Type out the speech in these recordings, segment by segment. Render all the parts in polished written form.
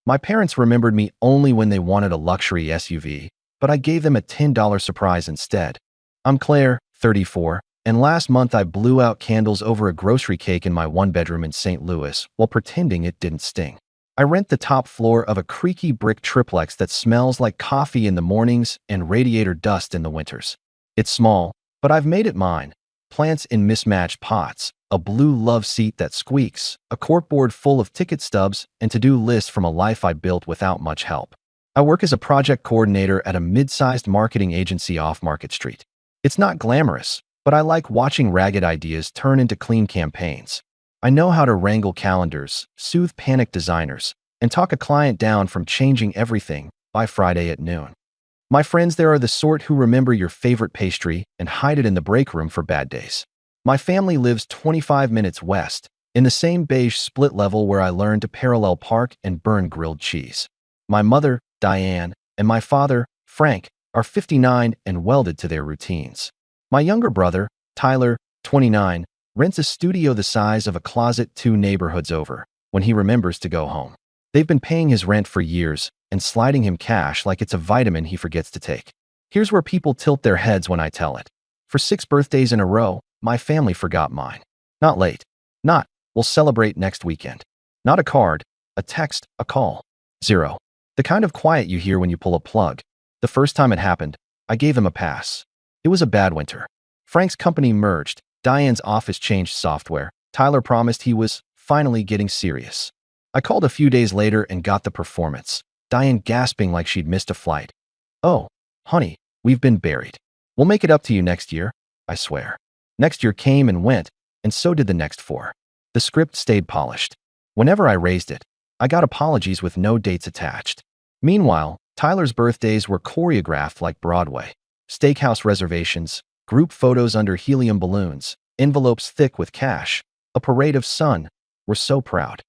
My parents remembered me only when they wanted a luxury SUV, but I gave them a $10 surprise instead. I'm Claire, 34, and last month I blew out candles over a grocery cake in my one-bedroom in St. Louis while pretending it didn't sting. I rent the top floor of a creaky brick triplex that smells like coffee in the mornings and radiator dust in the winters. It's small, but I've made it mine. Plants in mismatched pots, a blue love seat that squeaks, a corkboard full of ticket stubs, and to-do lists from a life I built without much help. I work as a project coordinator at a mid-sized marketing agency off Market Street. It's not glamorous, but I like watching ragged ideas turn into clean campaigns. I know how to wrangle calendars, soothe panicked designers, and talk a client down from changing everything by Friday at noon. My friends there are the sort who remember your favorite pastry and hide it in the break room for bad days. My family lives 25 minutes west, in the same beige split level where I learned to parallel park and burn grilled cheese. My mother, Diane, and my father, Frank, are 59 and welded to their routines. My younger brother, Tyler, 29, rents a studio the size of a closet 2 neighborhoods over when he remembers to go home. They've been paying his rent for years and sliding him cash like it's a vitamin he forgets to take. Here's where people tilt their heads when I tell it. For 6 birthdays in a row, my family forgot mine. Not late. Not, we'll celebrate next weekend. Not a card, a text, a call. 0. The kind of quiet you hear when you pull a plug. The first time it happened, I gave him a pass. It was a bad winter. Frank's company merged, Diane's office changed software. Tyler promised he was finally getting serious. I called a few days later and got the performance. Diane gasping like she'd missed a flight. "Oh, honey, we've been buried. We'll make it up to you next year, I swear." Next year came and went, and so did the next 4. The script stayed polished. Whenever I raised it, I got apologies with no dates attached. Meanwhile, Tyler's birthdays were choreographed like Broadway. Steakhouse reservations, group photos under helium balloons, envelopes thick with cash, a parade of sun. We're so proud.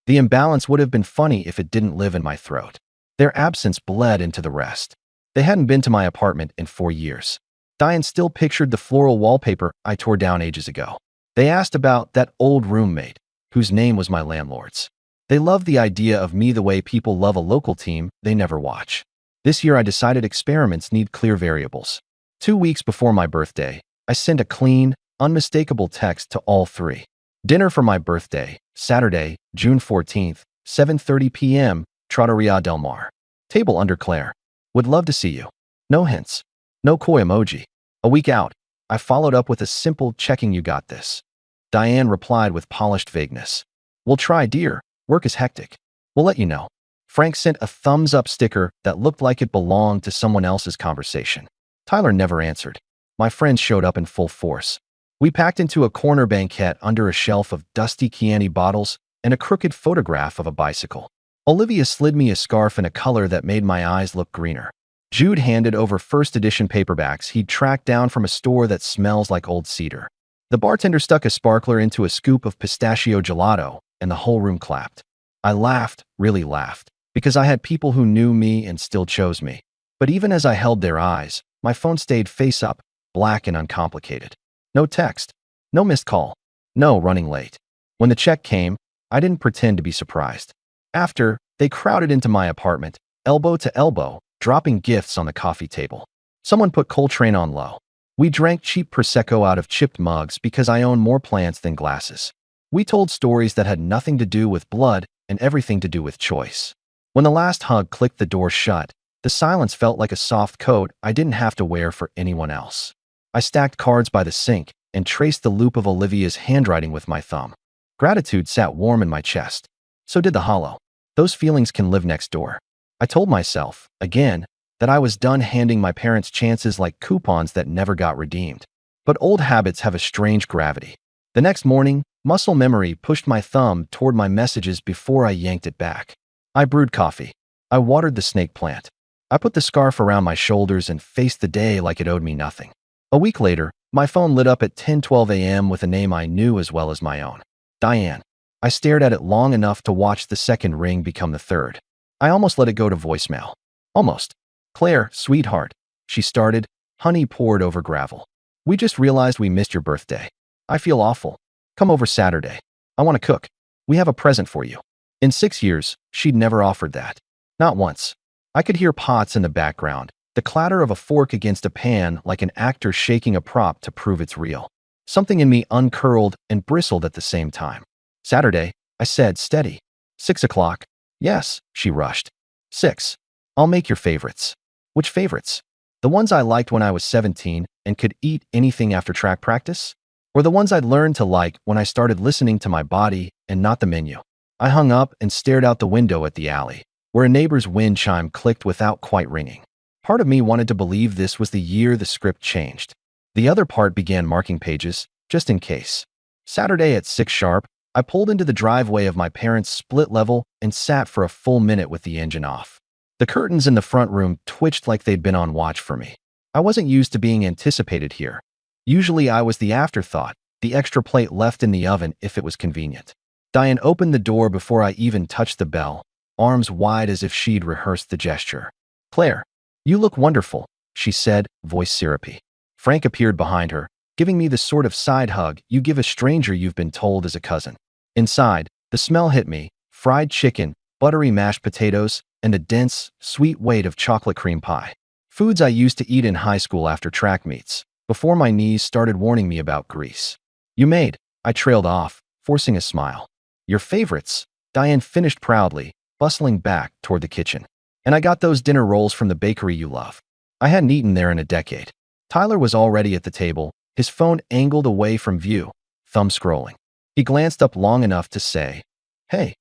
The imbalance would have been funny if it didn't live in my throat. Their absence bled into the rest. They hadn't been to my apartment in 4 years. Diane still pictured the floral wallpaper I tore down ages ago. They asked about that old roommate, whose name was my landlord's. They loved the idea of me the way people love a local team they never watch. This year I decided experiments need clear variables. 2 weeks before my birthday, I sent a clean, unmistakable text to all 3. Dinner for my birthday, Saturday, June 14th, 7:30 p.m., Trattoria del Mar. Table under Claire. Would love to see you. No hints. No koi emoji. A week out, I followed up with a simple checking you got this. Diane replied with polished vagueness. We'll try, dear. Work is hectic. We'll let you know. Frank sent a thumbs-up sticker that looked like it belonged to someone else's conversation. Tyler never answered. My friends showed up in full force. We packed into a corner banquette under a shelf of dusty Chianti bottles and a crooked photograph of a bicycle. Olivia slid me a scarf in a color that made my eyes look greener. Jude handed over first edition paperbacks he'd tracked down from a store that smells like old cedar. The bartender stuck a sparkler into a scoop of pistachio gelato, and the whole room clapped. I laughed, really laughed, because I had people who knew me and still chose me. But even as I held their eyes, my phone stayed face up, black and uncomplicated. No text, no missed call, no running late. When the check came, I didn't pretend to be surprised. After, they crowded into my apartment, elbow to elbow, dropping gifts on the coffee table. Someone put Coltrane on low. We drank cheap Prosecco out of chipped mugs because I own more plants than glasses. We told stories that had nothing to do with blood and everything to do with choice. When the last hug clicked the door shut, the silence felt like a soft coat I didn't have to wear for anyone else. I stacked cards by the sink and traced the loop of Olivia's handwriting with my thumb. Gratitude sat warm in my chest. So did the hollow. Those feelings can live next door. I told myself, again, that I was done handing my parents chances like coupons that never got redeemed. But old habits have a strange gravity. The next morning, muscle memory pushed my thumb toward my messages before I yanked it back. I brewed coffee. I watered the snake plant. I put the scarf around my shoulders and faced the day like it owed me nothing. A week later, my phone lit up at 10:12 a.m. with a name I knew as well as my own. Diane. I stared at it long enough to watch the second ring become the third. I almost let it go to voicemail. Almost. Claire, sweetheart. She started. Honey poured over gravel. We just realized we missed your birthday. I feel awful. Come over Saturday. I want to cook. We have a present for you. In 6 years, she'd never offered that. Not once. I could hear pots in the background, the clatter of a fork against a pan like an actor shaking a prop to prove it's real. Something in me uncurled and bristled at the same time. Saturday, I said, steady. 6 o'clock. Yes, she rushed. 6. I'll make your favorites. Which favorites? The ones I liked when I was 17 and could eat anything after track practice? Or the ones I'd learned to like when I started listening to my body and not the menu? I hung up and stared out the window at the alley, where a neighbor's wind chime clicked without quite ringing. Part of me wanted to believe this was the year the script changed. The other part began marking pages, just in case. Saturday at 6 sharp, I pulled into the driveway of my parents' split level and sat for a full minute with the engine off. The curtains in the front room twitched like they'd been on watch for me. I wasn't used to being anticipated here. Usually I was the afterthought, the extra plate left in the oven if it was convenient. Diane opened the door before I even touched the bell, arms wide as if she'd rehearsed the gesture. "Claire, you look wonderful," she said, voice syrupy. Frank appeared behind her, giving me the sort of side hug you give a stranger you've been told is a cousin. Inside, the smell hit me: fried chicken, buttery mashed potatoes, and a dense, sweet weight of chocolate cream pie. Foods I used to eat in high school after track meets, before my knees started warning me about grease. "You made," I trailed off, forcing a smile. "Your favorites," Diane finished proudly, bustling back toward the kitchen. "And I got those dinner rolls from the bakery you love." I hadn't eaten there in a decade. Tyler was already at the table, his phone angled away from view, thumb scrolling. He glanced up long enough to say, "Hey,"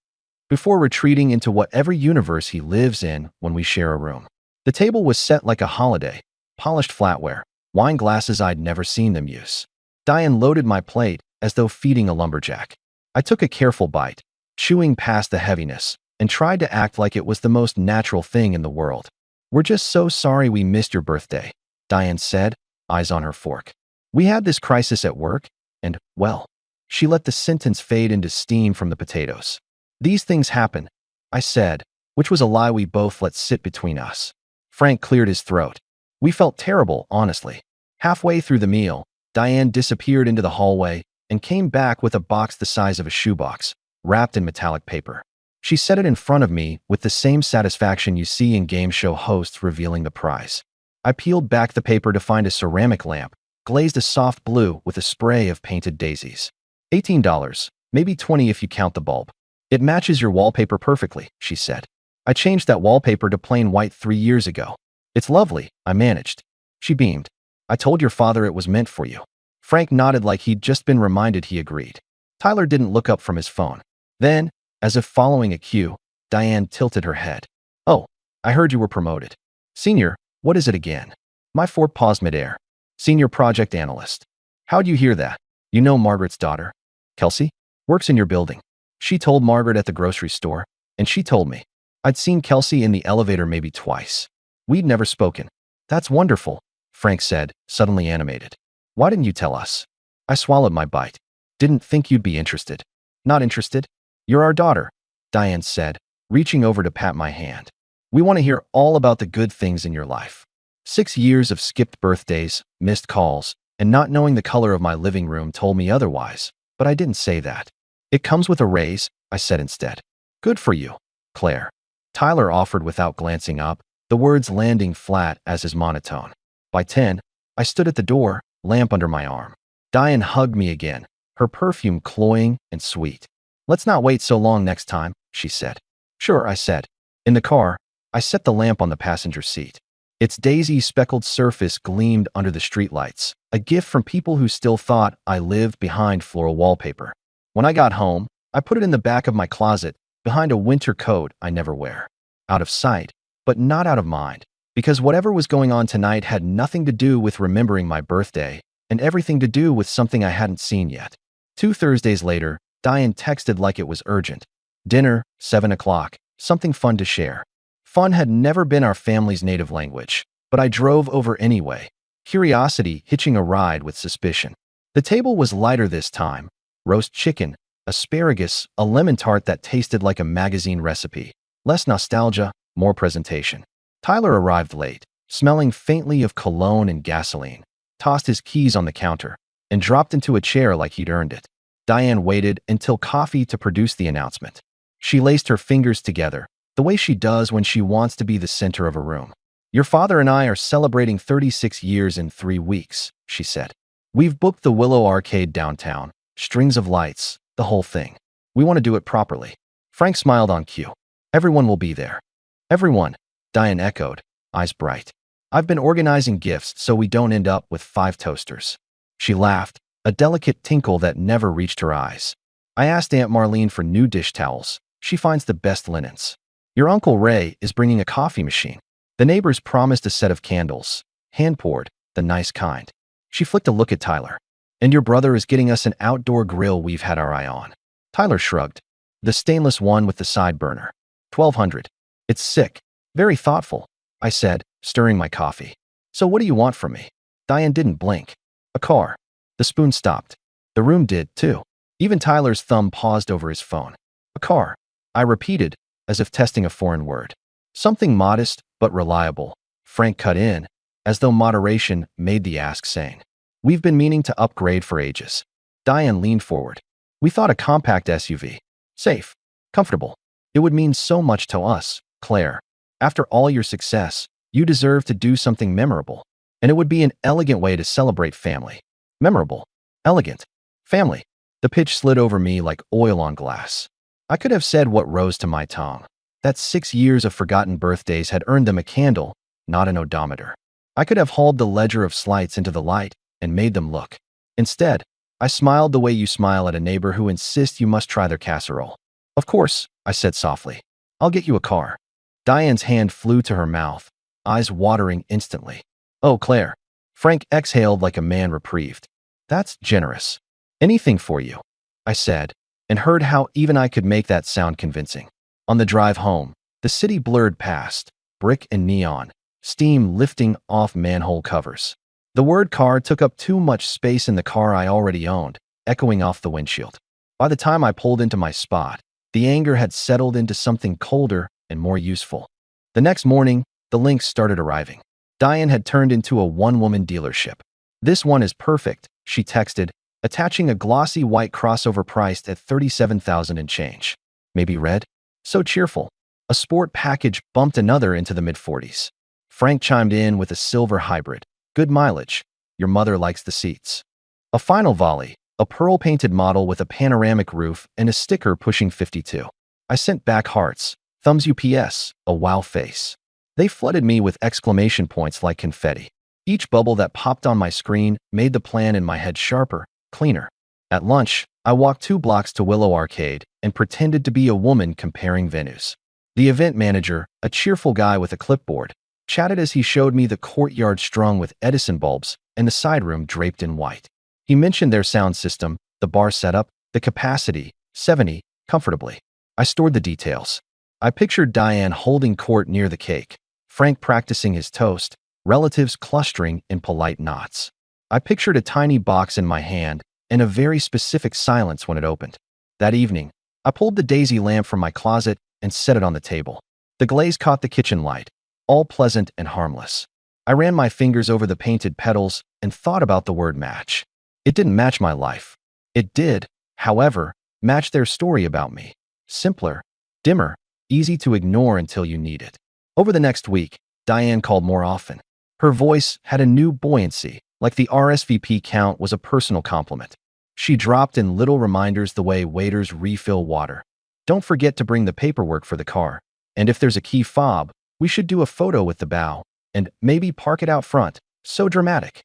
before retreating into whatever universe he lives in when we share a room. The table was set like a holiday, polished flatware, wine glasses I'd never seen them use. Diane loaded my plate as though feeding a lumberjack. I took a careful bite, chewing past the heaviness, and tried to act like it was the most natural thing in the world. "We're just so sorry we missed your birthday," Diane said, eyes on her fork. "We had this crisis at work, and, well," she let the sentence fade into steam from the potatoes. "These things happen," I said, which was a lie we both let sit between us. Frank cleared his throat. We felt terrible, honestly. Halfway through the meal, Diane disappeared into the hallway and came back with a box the size of a shoebox, wrapped in metallic paper. She set it in front of me with the same satisfaction you see in game show hosts revealing the prize. I peeled back the paper to find a ceramic lamp, glazed a soft blue with a spray of painted daisies. $18, maybe 20 if you count the bulb. "It matches your wallpaper perfectly," she said. "I changed that wallpaper to plain white 3 years ago. It's lovely," I managed. She beamed. "I told your father it was meant for you." Frank nodded like he'd just been reminded. He agreed. Tyler didn't look up from his phone. Then, as if following a cue, Diane tilted her head. "Oh, I heard you were promoted." "Senior, what is it again?" My fort paused midair. "Senior project analyst." "How'd you hear that?" "You know Margaret's daughter, Kelsey, works in your building." "She told Margaret at the grocery store, and she told me." I'd seen Kelsey in the elevator maybe twice. We'd never spoken. "That's wonderful," Frank said, suddenly animated. "Why didn't you tell us?" I swallowed my bite. "Didn't think you'd be interested." "Not interested? You're our daughter," Diane said, reaching over to pat my hand. "We want to hear all about the good things in your life." 6 years of skipped birthdays, missed calls, and not knowing the color of my living room told me otherwise, but I didn't say that. "It comes with a raise," I said instead. "Good for you, Claire," Tyler offered without glancing up, the words landing flat as his monotone. By 10, I stood at the door, lamp under my arm. Diane hugged me again, her perfume cloying and sweet. "Let's not wait so long next time," she said. "Sure," I said. In the car, I set the lamp on the passenger seat. Its daisy-speckled surface gleamed under the streetlights, a gift from people who still thought I lived behind floral wallpaper. When I got home, I put it in the back of my closet, behind a winter coat I never wear. Out of sight, but not out of mind, because whatever was going on tonight had nothing to do with remembering my birthday and everything to do with something I hadn't seen yet. 2 Thursdays later, Diane texted like it was urgent. "Dinner, 7 o'clock, something fun to share." Fun had never been our family's native language, but I drove over anyway, curiosity hitching a ride with suspicion. The table was lighter this time: roast chicken, asparagus, a lemon tart that tasted like a magazine recipe. Less nostalgia, more presentation. Tyler arrived late, smelling faintly of cologne and gasoline, tossed his keys on the counter, and dropped into a chair like he'd earned it. Diane waited until coffee to produce the announcement. She laced her fingers together, the way she does when she wants to be the center of a room. Your father and I are celebrating 36 years in 3 weeks, she said. We've booked the Willow Arcade downtown, strings of lights, the whole thing. We want to do it properly. Frank smiled on cue. Everyone will be there. Everyone, Diane echoed, eyes bright. I've been organizing gifts so we don't end up with 5 toasters. She laughed, a delicate tinkle that never reached her eyes. I asked Aunt Marlene for new dish towels. She finds the best linens. Your Uncle Ray is bringing a coffee machine. The neighbors promised a set of candles, hand-poured, the nice kind. She flicked a look at Tyler. And your brother is getting us an outdoor grill we've had our eye on. Tyler shrugged. The stainless one with the side burner. $1,200. It's sick. Very thoughtful, I said, stirring my coffee. So what do you want from me? Diane didn't blink. A car. The spoon stopped. The room did, too. Even Tyler's thumb paused over his phone. A car. I repeated, as if testing a foreign word. Something modest, but reliable. Frank cut in, as though moderation made the ask sane. We've been meaning to upgrade for ages. Diane leaned forward. We thought a compact SUV. Safe. Comfortable. It would mean so much to us, Claire. After all your success, you deserve to do something memorable. And it would be an elegant way to celebrate family. Memorable. Elegant. Family. The pitch slid over me like oil on glass. I could have said what rose to my tongue. That 6 years of forgotten birthdays had earned them a candle, not an odometer. I could have hauled the ledger of slights into the light and made them look. Instead, I smiled the way you smile at a neighbor who insists you must try their casserole. Of course, I said softly. I'll get you a car. Diane's hand flew to her mouth, eyes watering instantly. Oh, Claire. Frank exhaled like a man reprieved. That's generous. Anything for you, I said, and heard how even I could make that sound convincing. On the drive home, the city blurred past, brick and neon, steam lifting off manhole covers. The word car took up too much space in the car I already owned, echoing off the windshield. By the time I pulled into my spot, the anger had settled into something colder and more useful. The next morning, the links started arriving. Diane had turned into a one-woman dealership. This one is perfect, she texted, attaching a glossy white crossover priced at $37,000 and change. Maybe red? So cheerful. A sport package bumped another into the mid-40s. Frank chimed in with a silver hybrid. Good mileage. Your mother likes the seats. A final volley, a pearl-painted model with a panoramic roof and a sticker pushing 52. I sent back hearts, thumbs UPS, a wow face. They flooded me with exclamation points like confetti. Each bubble that popped on my screen made the plan in my head sharper, cleaner. At lunch, I walked 2 blocks to Willow Arcade and pretended to be a woman comparing venues. The event manager, a cheerful guy with a clipboard, chatted as he showed me the courtyard strung with Edison bulbs and the side room draped in white. He mentioned their sound system, the bar setup, the capacity, 70, comfortably. I stored the details. I pictured Diane holding court near the cake, Frank practicing his toast, relatives clustering in polite knots. I pictured a tiny box in my hand and a very specific silence when it opened. That evening, I pulled the daisy lamp from my closet and set it on the table. The glaze caught the kitchen light, all pleasant and harmless. I ran my fingers over the painted petals and thought about the word match. It didn't match my life. It did, however, match their story about me. Simpler, dimmer, easy to ignore until you need it. Over the next week, Diane called more often. Her voice had a new buoyancy, like the RSVP count was a personal compliment. She dropped in little reminders the way waiters refill water. Don't forget to bring the paperwork for the car. And if there's a key fob, we should do a photo with the bow, and maybe park it out front. So dramatic.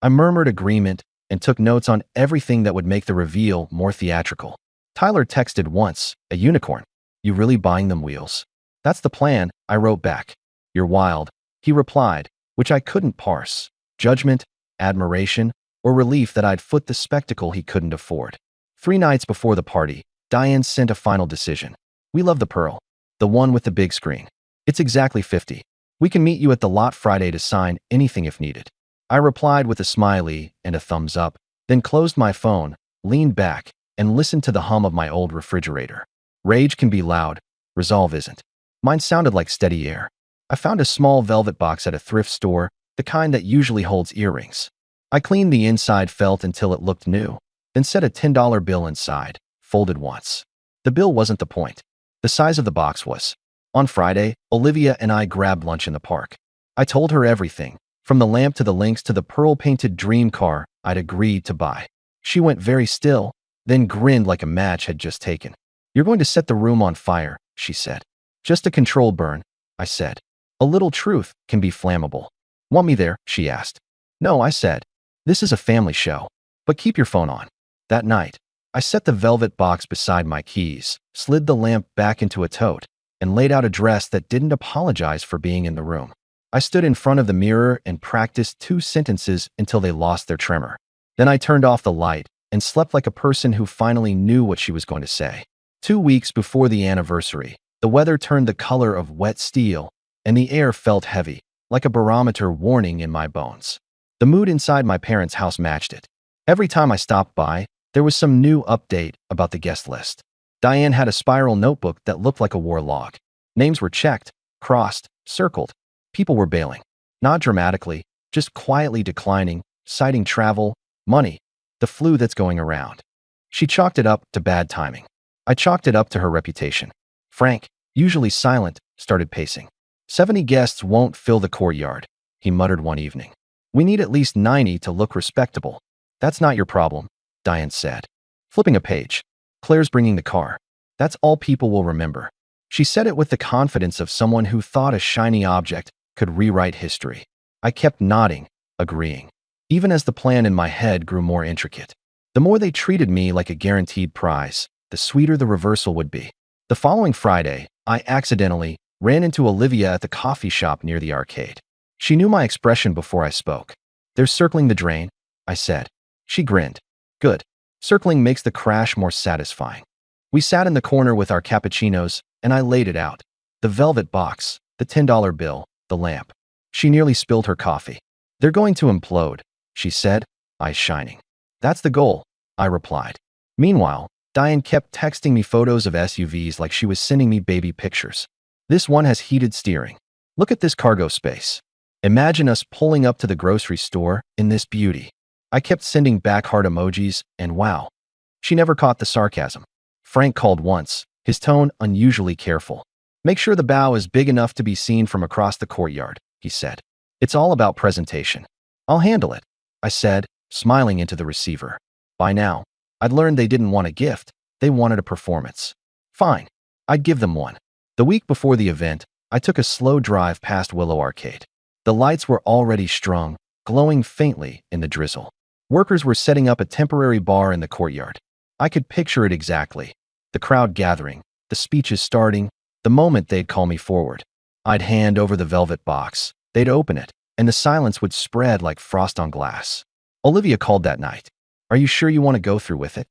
I murmured agreement and took notes on everything that would make the reveal more theatrical. Tyler texted once, a unicorn. You really buying them wheels? That's the plan, I wrote back. You're wild, he replied, which I couldn't parse. Judgment, admiration, or relief that I'd foot the spectacle he couldn't afford. 3 nights before the party, Diane sent a final decision. We love the Pearl, the one with the big screen. It's exactly 50. We can meet you at the lot Friday to sign anything if needed. I replied with a smiley and a thumbs up, then closed my phone, leaned back, and listened to the hum of my old refrigerator. Rage can be loud, resolve isn't. Mine sounded like steady air. I found a small velvet box at a thrift store, the kind that usually holds earrings. I cleaned the inside felt until it looked new, then set a $10 bill inside, folded once. The bill wasn't the point. The size of the box was. On Friday, Olivia and I grabbed lunch in the park. I told her everything, from the lamp to the links to the pearl-painted dream car I'd agreed to buy. She went very still, then grinned like a match had just taken. "You're going to set the room on fire," she said. "Just a controlled burn," I said. "A little truth can be flammable." "Want me there?" she asked. "No," I said. "This is a family show. But keep your phone on." That night, I set the velvet box beside my keys, slid the lamp back into a tote, and laid out a dress that didn't apologize for being in the room. I stood in front of the mirror and practiced 2 sentences until they lost their tremor. Then I turned off the light and slept like a person who finally knew what she was going to say. 2 weeks before the anniversary, the weather turned the color of wet steel, and the air felt heavy, like a barometer warning in my bones. The mood inside my parents' house matched it. Every time I stopped by, there was some new update about the guest list. Diane had a spiral notebook that looked like a war log. Names were checked, crossed, circled. People were bailing. Not dramatically, just quietly declining, citing travel, money, the flu that's going around. She chalked it up to bad timing. I chalked it up to her reputation. Frank, usually silent, started pacing. 70 guests won't fill the courtyard, he muttered one evening. We need at least 90 to look respectable. That's not your problem, Diane said. Flipping a page. Claire's bringing the car. That's all people will remember. She said it with the confidence of someone who thought a shiny object could rewrite history. I kept nodding, agreeing, even as the plan in my head grew more intricate. The more they treated me like a guaranteed prize, the sweeter the reversal would be. The following Friday, I accidentally ran into Olivia at the coffee shop near the arcade. She knew my expression before I spoke. "They're circling the drain," I said. She grinned. "Good. Circling makes the crash more satisfying." We sat in the corner with our cappuccinos, and I laid it out. The velvet box, the $10 bill, the lamp. She nearly spilled her coffee. "They're going to implode," she said, eyes shining. "That's the goal," I replied. Meanwhile, Diane kept texting me photos of SUVs like she was sending me baby pictures. "This one has heated steering. Look at this cargo space. Imagine us pulling up to the grocery store in this beauty." I kept sending back heart emojis, and wow, she never caught the sarcasm. Frank called once, his tone unusually careful. "Make sure the bow is big enough to be seen from across the courtyard," he said. "It's all about presentation." "I'll handle it," I said, smiling into the receiver. By now, I'd learned they didn't want a gift, they wanted a performance. Fine, I'd give them one. The week before the event, I took a slow drive past Willow Arcade. The lights were already strung, glowing faintly in the drizzle. Workers were setting up a temporary bar in the courtyard. I could picture it exactly. The crowd gathering, the speeches starting, the moment they'd call me forward. I'd hand over the velvet box, they'd open it, and the silence would spread like frost on glass. Olivia called that night. "Are you sure you want to go through with it?"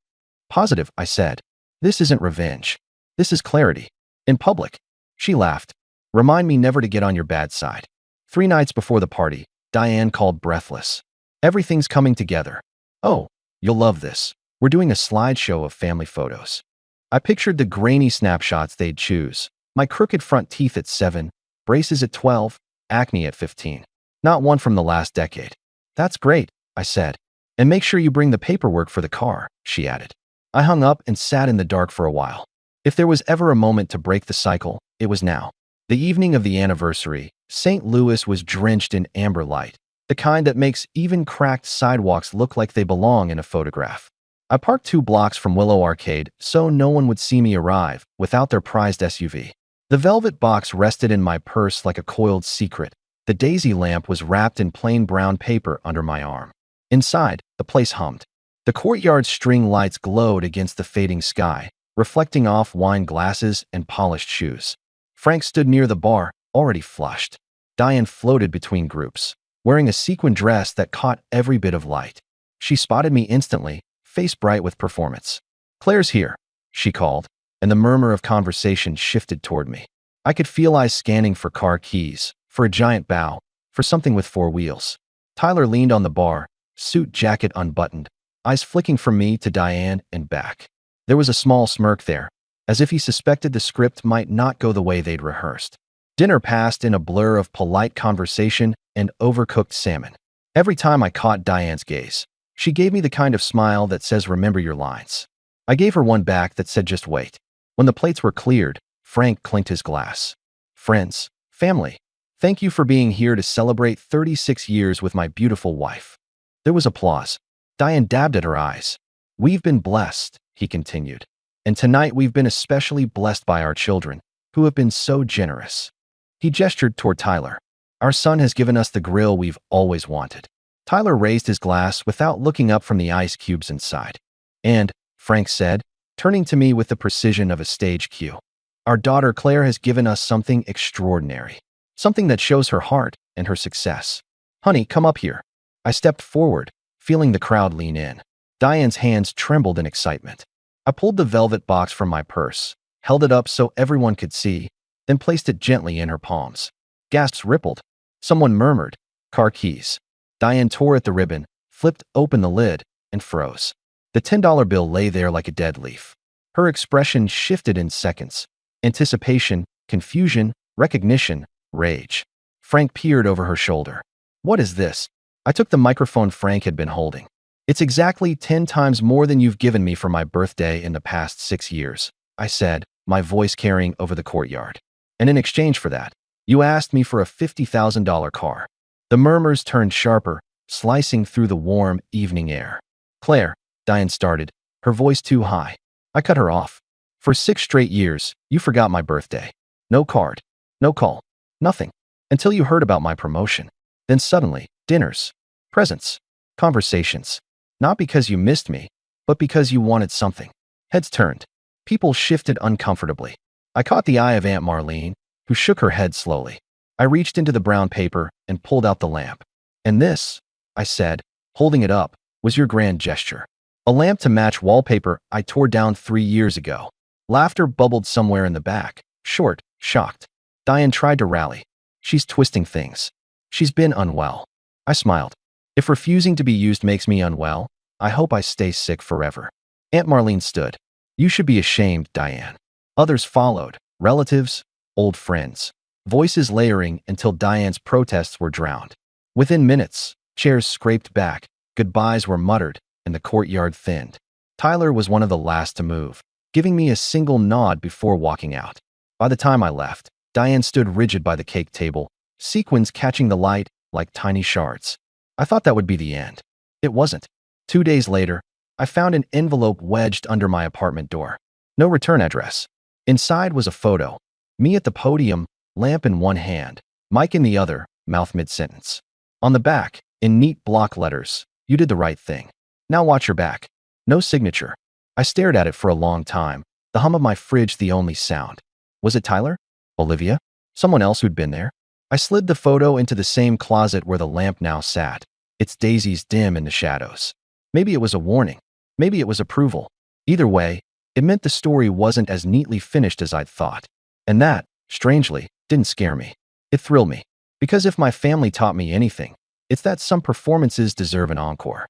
"Positive," I said. "This isn't revenge. This is clarity. In public." She laughed. "Remind me never to get on your bad side." 3 nights before the party, Diane called breathless. "Everything's coming together. Oh, you'll love this. We're doing a slideshow of family photos." I pictured the grainy snapshots they'd choose. My crooked front teeth at 7, braces at 12, acne at 15. Not one from the last decade. "That's great," I said. "And make sure you bring the paperwork for the car," she added. I hung up and sat in the dark for a while. If there was ever a moment to break the cycle, it was now. The evening of the anniversary, St. Louis was drenched in amber light, the kind that makes even cracked sidewalks look like they belong in a photograph. I parked 2 blocks from Willow Arcade so no one would see me arrive without their prized SUV. The velvet box rested in my purse like a coiled secret. The daisy lamp was wrapped in plain brown paper under my arm. Inside, the place hummed. The courtyard string lights glowed against the fading sky, reflecting off wine glasses and polished shoes. Frank stood near the bar, already flushed. Diane floated between groups, wearing a sequin dress that caught every bit of light. She spotted me instantly, face bright with performance. "Claire's here," she called, and the murmur of conversation shifted toward me. I could feel eyes scanning for car keys, for a giant bow, for something with 4 wheels. Tyler leaned on the bar, suit jacket unbuttoned, eyes flicking from me to Diane and back. There was a small smirk there, as if he suspected the script might not go the way they'd rehearsed. Dinner passed in a blur of polite conversation and overcooked salmon. Every time I caught Diane's gaze, she gave me the kind of smile that says, "Remember your lines." I gave her one back that said, "Just wait." When the plates were cleared, Frank clinked his glass. Friends, family, thank you for being here to celebrate 36 years with my beautiful wife. There was applause. Diane dabbed at her eyes. We've been blessed, he continued. And tonight we've been especially blessed by our children, who have been so generous. He gestured toward Tyler. Our son has given us the grill we've always wanted. Tyler raised his glass without looking up from the ice cubes inside. And, Frank said, turning to me with the precision of a stage cue, our daughter Claire has given us something extraordinary. Something that shows her heart and her success. Honey, come up here. I stepped forward, feeling the crowd lean in. Diane's hands trembled in excitement. I pulled the velvet box from my purse, held it up so everyone could see, then placed it gently in her palms. Gasps rippled. Someone murmured, car keys. Diane tore at the ribbon, flipped open the lid, and froze. The $10 bill lay there like a dead leaf. Her expression shifted in seconds. Anticipation, confusion, recognition, rage. Frank peered over her shoulder. What is this? I took the microphone Frank had been holding. It's exactly 10 times more than you've given me for my birthday in the past 6 years, I said, my voice carrying over the courtyard. And in exchange for that, you asked me for a $50,000 car. The murmurs turned sharper, slicing through the warm evening air. Claire, Diane started, her voice too high. I cut her off. For 6 straight years, you forgot my birthday. No card, no call, nothing. Until you heard about my promotion. Then suddenly, dinners, presents, conversations. Not because you missed me, but because you wanted something. Heads turned. People shifted uncomfortably. I caught the eye of Aunt Marlene, who shook her head slowly. I reached into the brown paper and pulled out the lamp. And this, I said, holding it up, was your grand gesture. A lamp to match wallpaper I tore down 3 years ago. Laughter bubbled somewhere in the back, short, shocked. Diane tried to rally. She's twisting things. She's been unwell. I smiled. If refusing to be used makes me unwell, I hope I stay sick forever. Aunt Marlene stood. You should be ashamed, Diane. Others followed, relatives, old friends. Voices layering until Diane's protests were drowned. Within minutes, chairs scraped back, goodbyes were muttered, and the courtyard thinned. Tyler was one of the last to move, giving me a single nod before walking out. By the time I left, Diane stood rigid by the cake table, sequins catching the light like tiny shards. I thought that would be the end. It wasn't. 2 days later, I found an envelope wedged under my apartment door. No return address. Inside was a photo. Me at the podium, lamp in one hand, mic in the other, mouth mid-sentence. On the back, in neat block letters, you did the right thing. Now watch your back. No signature. I stared at it for a long time, the hum of my fridge the only sound. Was it Tyler? Olivia? Someone else who'd been there? I slid the photo into the same closet where the lamp now sat, its daisies dim in the shadows. Maybe it was a warning. Maybe it was approval. Either way, it meant the story wasn't as neatly finished as I'd thought. And that, strangely, didn't scare me. It thrilled me. Because if my family taught me anything, it's that some performances deserve an encore.